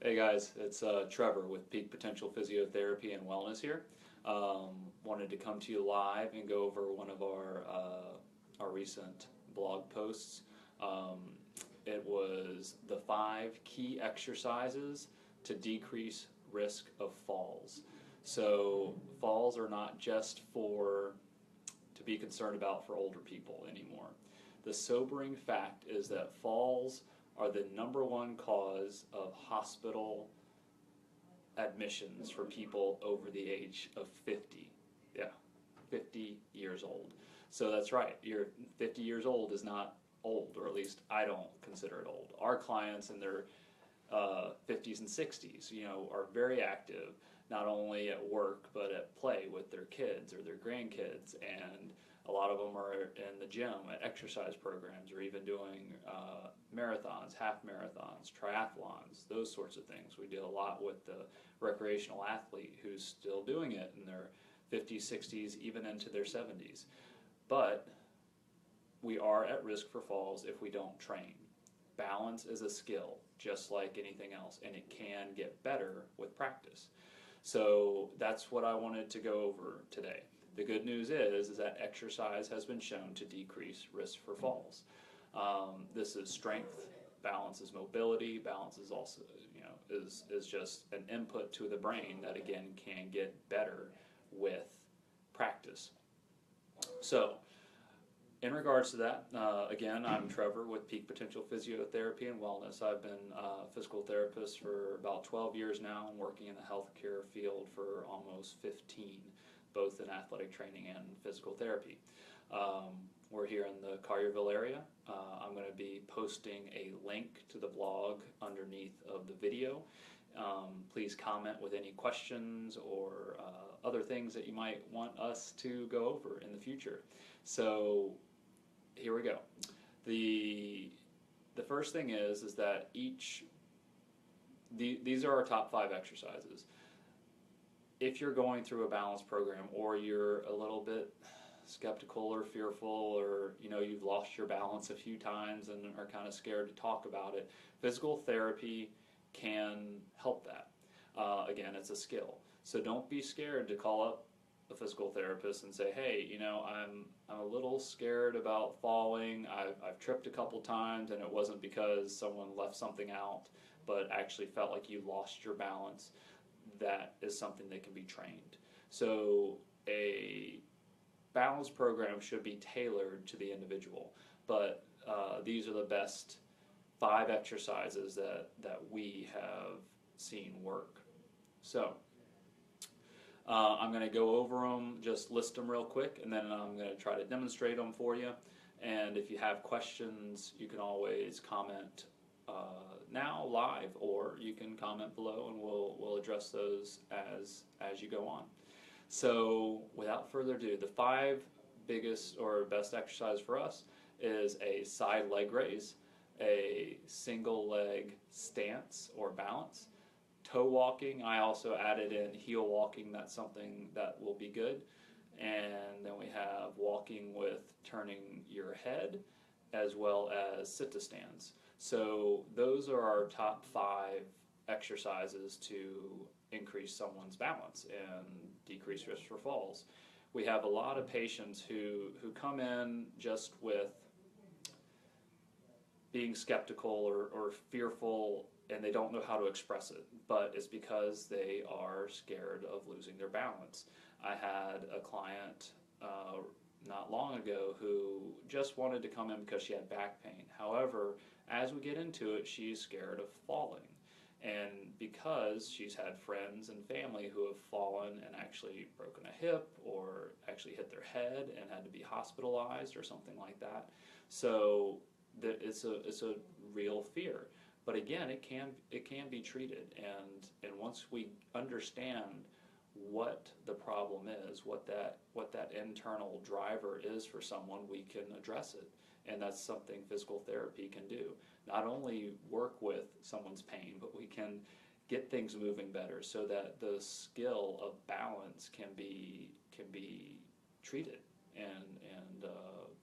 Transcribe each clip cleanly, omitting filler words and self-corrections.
Hey guys, it's Trevor with Peak Potential Physiotherapy and Wellness here. Wanted to come to you live and go over one of our recent blog posts. It was the 5 key exercises to decrease risk of falls. So falls are not just to be concerned about for older people anymore. The sobering fact is that falls are the #1 cause of hospital admissions for people over the age of 50. Yeah, 50 years old. So that's right, you're 50 years old is not old, or at least I don't consider it old. Our clients in their 50s and 60s, are very active, not only at work but at play with their kids or their grandkids, and a lot of them are in the gym at exercise programs or even doing marathons, half marathons, triathlons, those sorts of things. We deal a lot with the recreational athlete who's still doing it in their 50s, 60s, even into their 70s. But we are at risk for falls if we don't train. Balance is a skill, just like anything else, and it can get better with practice. So that's what I wanted to go over today. The good news is that exercise has been shown to decrease risk for falls. This is strength, balance is mobility, balance is also, is just an input to the brain that again can get better with practice. So, in regards to that, again, I'm Trevor with Peak Potential Physiotherapy and Wellness. I've been a physical therapist for about 12 years now and working in the healthcare field for almost 15, both in athletic training and physical therapy. We're here in the Collierville area. I'm going to be posting a link to the blog underneath of the video. Please comment with any questions or other things that you might want us to go over in the future. So here we go. The first thing is that these are our top 5 exercises. If you're going through a balance program or you're a little bit skeptical or fearful, or you've lost your balance a few times and are kind of scared to talk about it, physical therapy can help that. Again, it's a skill. So don't be scared to call up a physical therapist and say, hey, I'm a little scared about falling. I've tripped a couple times and it wasn't because someone left something out, but actually felt like you lost your balance. That is something that can be trained. So a balance program should be tailored to the individual, but these are the best 5 exercises that we have seen work. So I'm going to go over them, just list them real quick, and then I'm going to try to demonstrate them for you. And if you have questions, you can always comment now live, or you can comment below and we'll address those as you go on. So without further ado, the 5 biggest or best exercise for us is a side leg raise, a single leg stance or balance, toe walking. I also added in heel walking. That's something that will be good. And then we have walking with turning your head, as well as sit-to-stands. So those are our top 5 exercises to increase someone's balance and decrease risk for falls. We have a lot of patients who come in just with being skeptical or fearful, and they don't know how to express it, but it's because they are scared of losing their balance. I had a client not long ago who just wanted to come in because she had back pain. However, as we get into it, she's scared of falling. And because she's had friends and family who have fallen and actually broken a hip or actually hit their head and had to be hospitalized or something like that. So it's a real fear. But again, it can be treated, and once we understand what the problem is, what that internal driver is for someone, we can address it. And that's something physical therapy can do. Not only work with someone's pain, but we can get things moving better so that the skill of balance can be treated and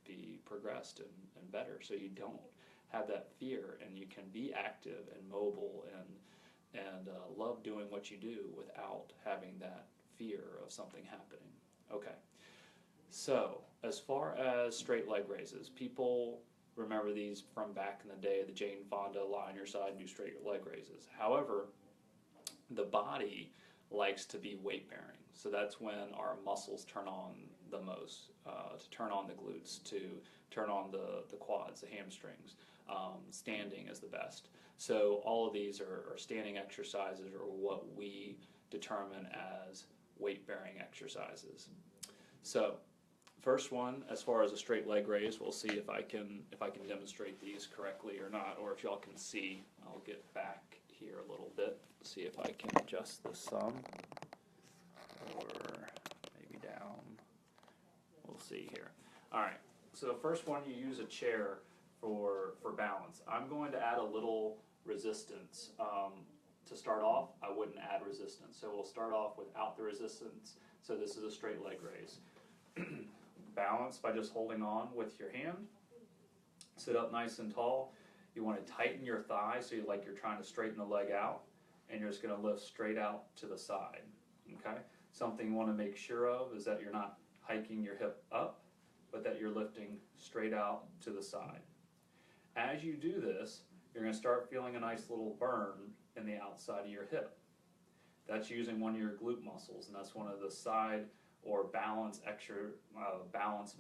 be progressed and better, so you don't have that fear and you can be active and mobile and and love doing what you do without having that fear of something happening. Okay, so as far as straight leg raises, people remember these from back in the day, the Jane Fonda lie on your side and do straight leg raises. However, the body likes to be weight bearing. So that's when our muscles turn on the most, to turn on the glutes, to turn on the quads, the hamstrings. Standing is the best. So all of these are standing exercises, or what we determine as weight bearing exercises. So first one, as far as a straight leg raise, we'll see if I can demonstrate these correctly or not, or if y'all can see. I'll get back here a little bit, see if I can adjust this some, or maybe down. We'll see here. All right, so first one, you use a chair for balance. I'm going to add a little resistance. To start off, I wouldn't add resistance. So we'll start off without the resistance. So this is a straight leg raise. Balance by just holding on with your hand. Sit up nice and tall. You want to tighten your thigh so you're trying to straighten the leg out, and you're just going to lift straight out to the side. Okay? Something you want to make sure of is that you're not hiking your hip up, but that you're lifting straight out to the side. As you do this, you're going to start feeling a nice little burn in the outside of your hip. That's using one of your glute muscles, and that's one of the side or balance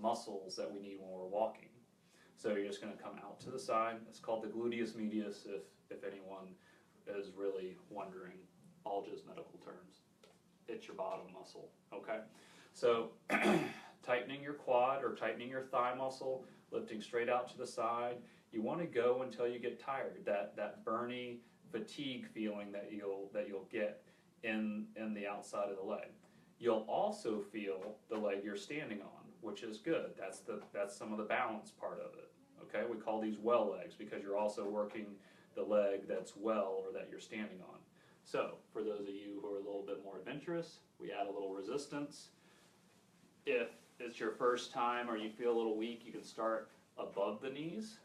muscles that we need when we're walking. So you're just going to come out to the side. It's called the gluteus medius, if anyone is really wondering, all just medical terms. It's your bottom muscle, okay? So tightening your quad or tightening your thigh muscle, lifting straight out to the side. You want to go until you get tired, that burny fatigue feeling that you'll get in the outside of the leg. You'll also feel the leg you're standing on, which is good. That's some of the balance part of it. Okay, we call these well legs because you're also working the leg that's well or that you're standing on. So for those of you who are a little bit more adventurous, we add a little resistance. If it's your first time or you feel a little weak, you can start above the knees.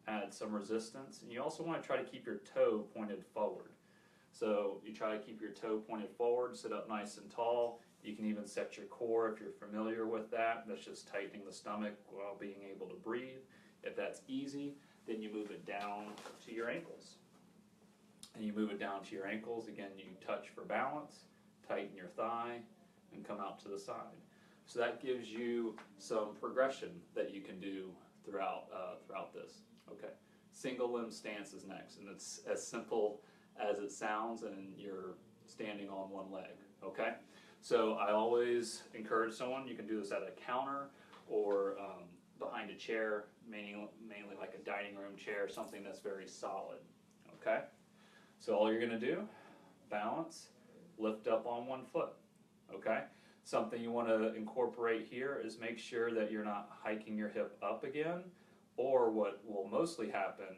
Add some resistance, and you also want to try to keep your toe pointed forward. So you try to keep your toe pointed forward, sit up nice and tall. You can even set your core if you're familiar with that. That's just tightening the stomach while being able to breathe. If that's easy, then you move it down to your ankles. And you move it down to your ankles. Again, you touch for balance, tighten your thigh, and come out to the side. So that gives you some progression that you can do throughout this. Okay, single limb stance is next, and it's as simple as it sounds, and you're standing on one leg. Okay, so I always encourage someone, you can do this at a counter or behind a chair, mainly like a dining room chair, something that's very solid. Okay, so all you're going to do, balance, lift up on one foot. Okay, something you want to incorporate here is make sure that you're not hiking your hip up again, or what will mostly happen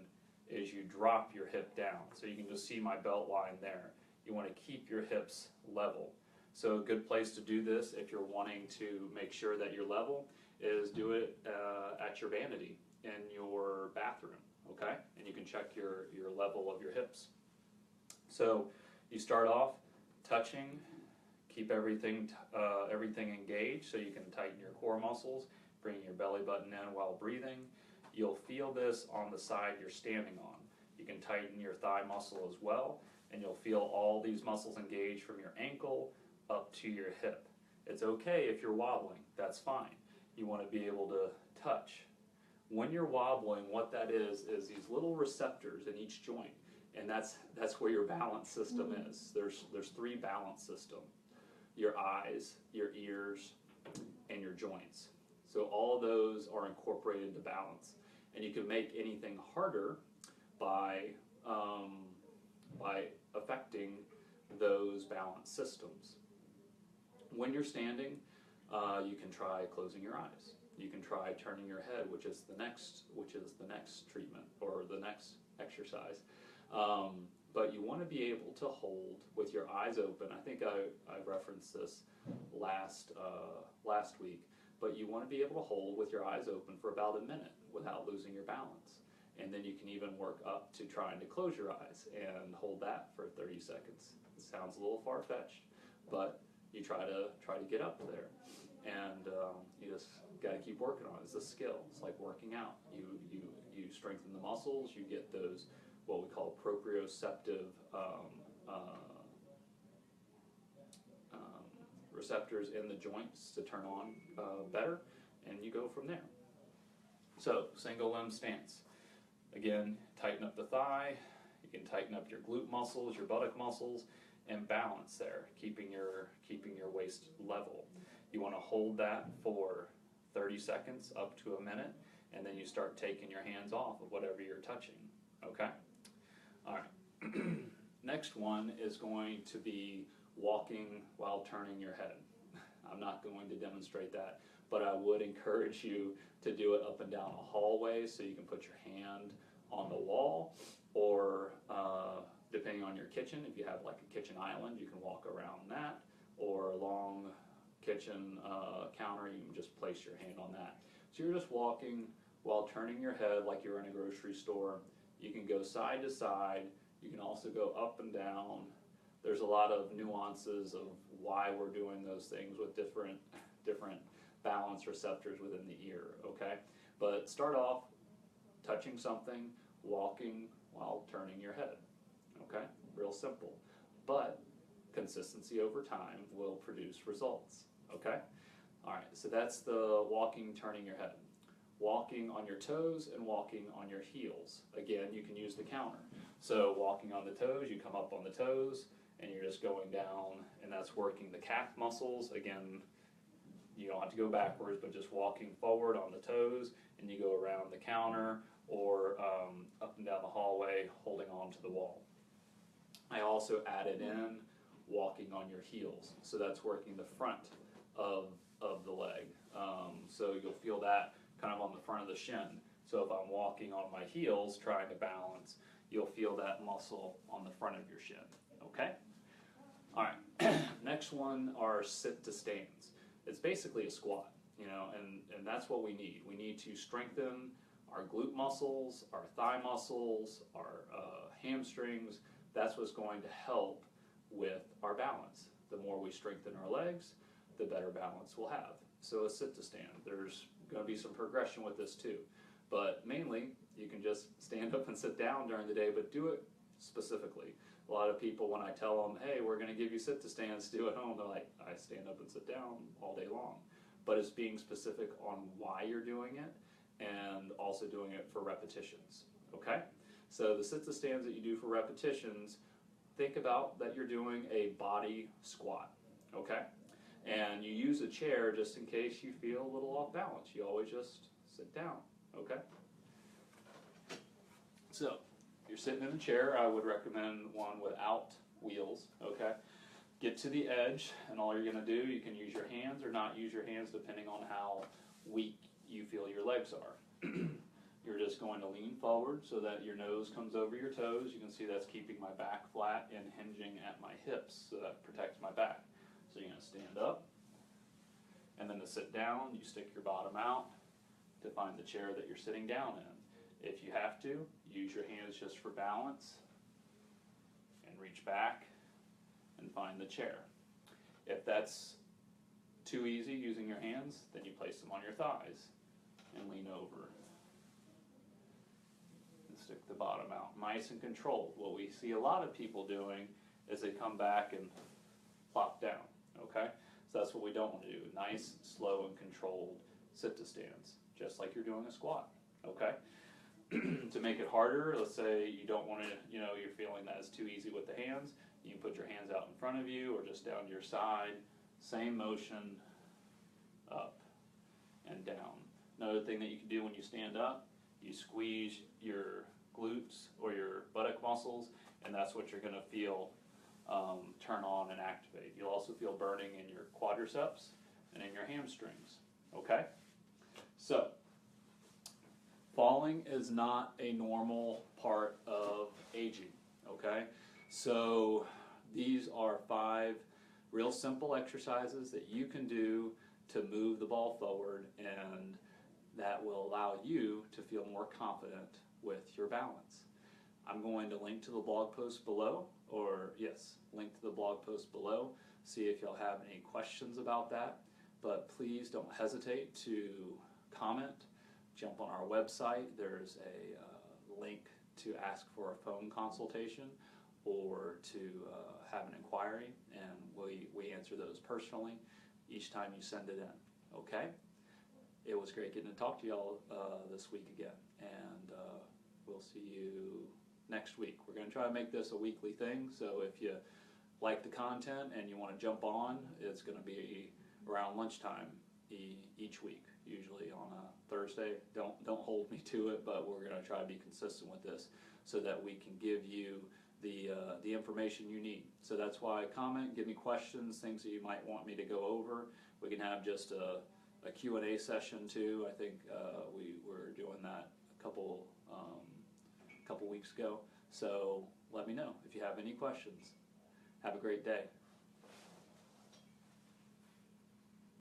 is you drop your hip down. So you can just see my belt line there. You want to keep your hips level. So a good place to do this if you're wanting to make sure that you're level is do it at your vanity in your bathroom, okay? And you can check your level of your hips. So you start off touching, keep everything engaged so you can tighten your core muscles, bring your belly button in while breathing. You'll feel this on the side you're standing on. You can tighten your thigh muscle as well, and you'll feel all these muscles engaged from your ankle up to your hip. It's okay if you're wobbling, that's fine. You want to be able to touch. When you're wobbling, what that is these little receptors in each joint, and that's where your balance system is. There's three balance systems: your eyes, your ears, and your joints. So all of those are incorporated into balance. And you can make anything harder by affecting those balance systems. When you're standing, you can try closing your eyes. You can try turning your head, which is the next treatment or the next exercise. But you want to be able to hold with your eyes open. I think I referenced this last week. But you want to be able to hold with your eyes open for about a minute without losing your balance. and then you can even work up to trying to close your eyes and hold that for 30 seconds. It sounds a little far-fetched, but you try to get up there, and you just got to keep working on it. It's a skill. It's like working out. You strengthen the muscles. You get those what we call proprioceptive receptors in the joints to turn on better, and you go from there. So single limb stance. Again, tighten up the thigh. You can tighten up your glute muscles, your buttock muscles, and balance there, keeping your waist level. You want to hold that for 30 seconds up to a minute, and then you start taking your hands off of whatever you're touching. Okay? All right. Next one is going to be walking while turning your head. I'm not going to demonstrate that, but I would encourage you to do it up and down a hallway, so you can put your hand on the wall, or depending on your kitchen, if you have like a kitchen island, you can walk around that, or a long kitchen counter, you can just place your hand on that. So you're just walking while turning your head like you're in a grocery store. You can go side to side. You can also go up and down. There's a lot of nuances of why we're doing those things with different balance receptors within the ear, okay? But start off touching something, walking while turning your head, okay? Real simple. But consistency over time will produce results, okay? All right, so that's the walking, turning your head. Walking on your toes and walking on your heels. Again, you can use the counter. So walking on the toes, you come up on the toes, and you're just going down, and that's working the calf muscles. Again, you don't have to go backwards, but just walking forward on the toes, and you go around the counter or up and down the hallway holding on to the wall. I also added in walking on your heels. So that's working the front of the leg. So you'll feel that kind of on the front of the shin. So if I'm walking on my heels trying to balance, you'll feel that muscle on the front of your shin, okay? All right, next one are sit to stands. It's basically a squat, you know, and that's what we need. We need to strengthen our glute muscles, our thigh muscles, our hamstrings. That's what's going to help with our balance. The more we strengthen our legs, the better balance we'll have. So a sit to stand. There's going to be some progression with this too. But mainly, you can just stand up and sit down during the day, but do it specifically. A lot of people, when I tell them, hey, we're going to give you sit to stands to do at home, they're like, I stand up and sit down all day long. But it's being specific on why you're doing it, and also doing it for repetitions, okay? So the sit to stands that you do for repetitions, think about that you're doing a body squat, okay? And you use a chair just in case you feel a little off balance. You always just sit down, okay? So, if you're sitting in a chair, I would recommend one without wheels, okay? Get to the edge, and all you're gonna do, you can use your hands or not use your hands depending on how weak you feel your legs are. You're just going to lean forward so that your nose comes over your toes. You can see that's keeping my back flat and hinging at my hips, so that protects my back. So you're going to stand up, and then to sit down, you stick your bottom out to find the chair that you're sitting down in. If you have to, use your hands just for balance, and reach back and find the chair. If that's too easy using your hands, then you place them on your thighs and lean over. And stick the bottom out. Nice and controlled. What we see a lot of people doing is they come back and plop down. Okay? So that's what we don't want to do. Nice, slow, and controlled sit to stands, just like you're doing a squat. Okay? To make it harder, let's say you don't want to, you're feeling that it's too easy with the hands, you can put your hands out in front of you or just down to your side. Same motion, up and down. Another thing that you can do when you stand up, you squeeze your glutes or your buttock muscles, and that's what you're going to feel turn on and activate. You'll also feel burning in your quadriceps and in your hamstrings. Okay? So, falling is not a normal part of aging. Okay? So, these are 5 real simple exercises that you can do to move the ball forward, and that will allow you to feel more confident with your balance. I'm going to link to the blog post below, link to the blog post below, see if y'all have any questions about that. But please don't hesitate to comment, jump on our website. There's a link to ask for a phone consultation or to have an inquiry, and we answer those personally each time you send it in, okay? It was great getting to talk to y'all this week again, and we'll see you next week. We're going to try to make this a weekly thing, so if you like the content and you want to jump on, it's going to be around lunchtime each week, usually on a Thursday. Don't hold me to it, but we're going to try to be consistent with this so that we can give you the information you need. So that's why comment, give me questions, things that you might want me to go over. We can have just a Q&A session too. I think we were doing that a couple weeks ago. So let me know if you have any questions. Have a great day.